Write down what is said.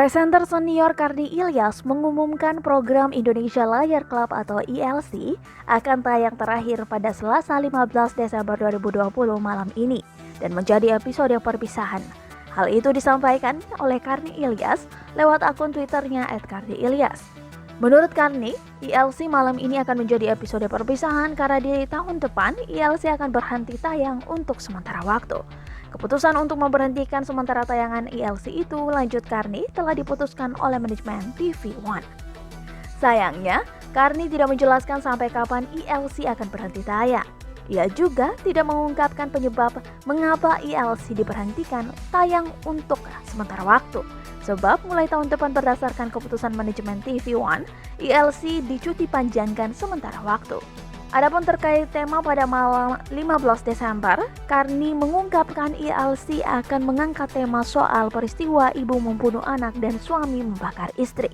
Presenter senior Karni Ilyas mengumumkan program Indonesia Layar Club atau ILC akan tayang terakhir pada Selasa 15 Desember 2020 malam ini dan menjadi episode perpisahan. Hal itu disampaikan oleh Karni Ilyas lewat akun Twitternya @karniilyas. Menurut Karni, ILC malam ini akan menjadi episode perpisahan karena di tahun depan ILC akan berhenti tayang untuk sementara waktu. Keputusan untuk memberhentikan sementara tayangan ILC itu, lanjut Karni, telah diputuskan oleh manajemen TV One. Sayangnya, Karni tidak menjelaskan sampai kapan ILC akan berhenti tayang. Ia juga tidak mengungkapkan penyebab mengapa ILC diberhentikan tayang untuk sementara waktu. Sebab mulai tahun depan berdasarkan keputusan manajemen TV One, ILC dicuti panjangkan sementara waktu. Adapun terkait tema pada malam 15 Desember, Karni mengungkapkan ILC akan mengangkat tema soal peristiwa ibu membunuh anak dan suami membakar istri.